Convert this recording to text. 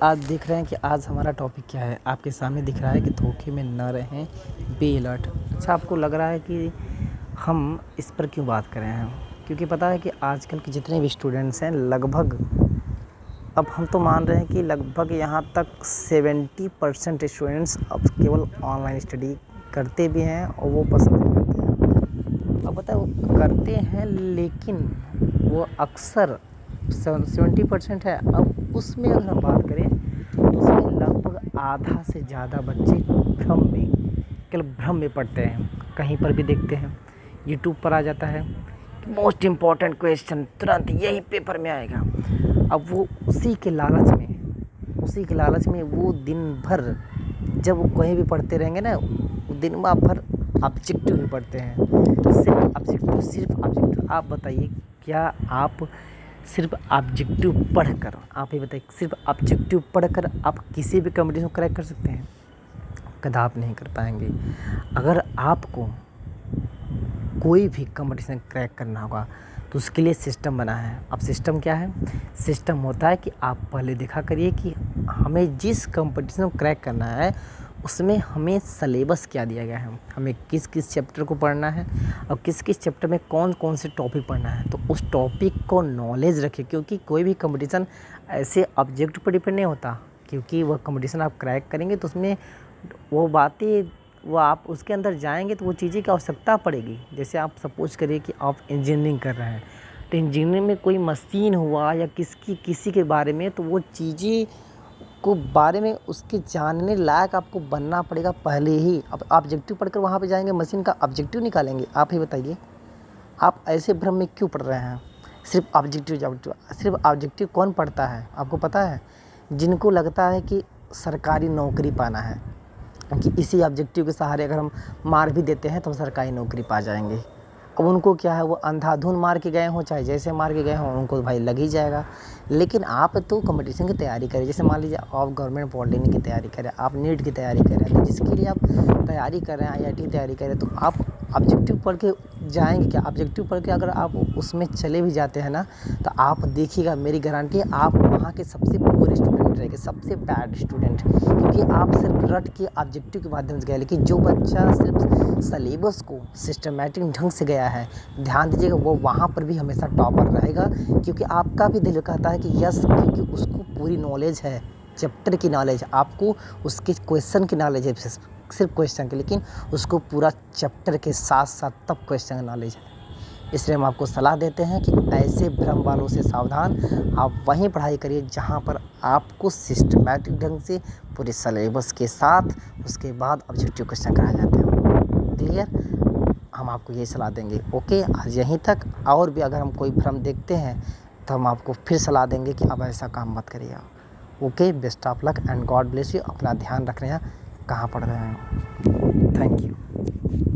आज देख रहे हैं कि आज हमारा टॉपिक क्या है। आपके सामने दिख रहा है कि धोखे में न रहें, बी अलर्ट। अच्छा, आपको लग रहा है कि हम इस पर क्यों बात कर रहे हैं? क्योंकि पता है कि आजकल के जितने भी स्टूडेंट्स हैं लगभग, अब हम तो मान रहे हैं कि लगभग यहाँ तक 70% स्टूडेंट्स अब केवल ऑनलाइन स्टडी करते भी हैं और वो पसंद भी करते हैं। अब पता है वो करते हैं, लेकिन वो अक्सर 70% है। अब उसमें अगर हम बात करें तो उसमें लगभग आधा से ज़्यादा बच्चे केवल भ्रम में पढ़ते हैं। कहीं पर भी देखते हैं, यूट्यूब पर आ जाता है कि मोस्ट इम्पॉर्टेंट क्वेश्चन तुरंत यही पेपर में आएगा। अब वो उसी के लालच में वो दिन भर, जब वो कहीं भी पढ़ते रहेंगे ना, वो दिन भर ऑब्जेक्टिव ही पढ़ते हैं। सिर्फ ऑब्जेक्टिव। आप बताइए, क्या आप सिर्फ ऑब्जेक्टिव पढ़कर, आप ही बताइए, सिर्फ ऑब्जेक्टिव पढ़कर आप किसी भी कंपटीशन को क्रैक कर सकते हैं? कदापि नहीं कर पाएंगे। अगर आपको कोई भी कंपटीशन क्रैक करना होगा तो उसके लिए सिस्टम बना है। अब सिस्टम क्या है? सिस्टम होता है कि आप पहले देखा करिए कि हमें जिस कंपटीशन को क्रैक करना है उसमें हमें सिलेबस क्या दिया गया है, हमें किस किस चैप्टर को पढ़ना है और किस किस चैप्टर में कौन कौन से टॉपिक पढ़ना है। तो उस टॉपिक को नॉलेज रखिए, क्योंकि कोई भी कंपटीशन ऐसे ऑब्जेक्ट पर डिपेंड नहीं होता। क्योंकि वह कंपटीशन आप क्रैक करेंगे तो उसमें वो बातें, वो आप उसके अंदर जाएंगे तो वो चीज़ें की आवश्यकता पड़ेगी। जैसे आप सपोज करिए कि आप इंजीनियरिंग कर रहे हैं, तो इंजीनियरिंग में कोई मशीन हुआ या किसी के बारे में, तो वो चीज़ें को बारे में उसके जानने लायक आपको बनना पड़ेगा पहले ही। अब ऑब्जेक्टिव पढ़कर वहाँ पे जाएंगे, मशीन का ऑब्जेक्टिव निकालेंगे? आप ही बताइए, आप ऐसे भ्रम में क्यों पढ़ रहे हैं? सिर्फ ऑब्जेक्टिव कौन पढ़ता है आपको पता है? जिनको लगता है कि सरकारी नौकरी पाना है, कि इसी ऑब्जेक्टिव के सहारे अगर हम मार भी देते हैं तो हम सरकारी नौकरी पा जाएंगे। अब उनको क्या है, वो अंधाधुन मार के गए हों, चाहे जैसे मार के गए हों, उनको भाई लग ही जाएगा। लेकिन आप तो कंपटीशन की तैयारी करें। जैसे मान लीजिए आप गवर्नमेंट पॉलिटेक्निक की तैयारी करें, आप नीट की तैयारी करें, तो जिसके लिए आप तैयारी कर रहे हैं, IIT की तैयारी करें, तो आप ऑब्जेक्टिव पढ़ के जाएंगे क्या? ऑब्जेक्टिव पढ़ के अगर आप उसमें चले भी जाते हैं ना, तो आप देखिएगा, मेरी गारंटी है आप वहाँ के सबसे पुअर स्टूडेंट रहेंगे, सबसे बैड स्टूडेंट। क्योंकि आप सिर्फ रट के ऑब्जेक्टिव के माध्यम से गए। लेकिन जो बच्चा सिर्फ सिलेबस को सिस्टमैटिक ढंग से गया है, ध्यान दीजिएगा, वो वहाँ पर भी हमेशा टॉपर रहेगा। क्योंकि आपका भी दिल कहता है कि यस, क्योंकि उसको पूरी नॉलेज है, चैप्टर की नॉलेज, आपको उसके क्वेश्चन की नॉलेज है, सिर्फ क्वेश्चन की, लेकिन उसको पूरा चैप्टर के साथ साथ तब क्वेश्चन की नॉलेज है। इसलिए हम आपको सलाह देते हैं कि ऐसे भ्रम वालों से सावधान। आप वहीं पढ़ाई करिए जहाँ पर आपको सिस्टमैटिक ढंग से पूरे सिलेबस के साथ उसके बाद ऑब्जेक्टिव क्वेश्चन कराए जाते हैं। क्लियर? हम आपको यही सलाह देंगे। ओके, आज यहीं तक। और भी अगर हम कोई भ्रम देखते हैं तो हम आपको फिर सलाह देंगे कि अब ऐसा काम मत करिए। Okay, best of luck and God bless you. अपना ध्यान रख रहे हैं, कहाँ पढ़ रहे हैं। Thank you.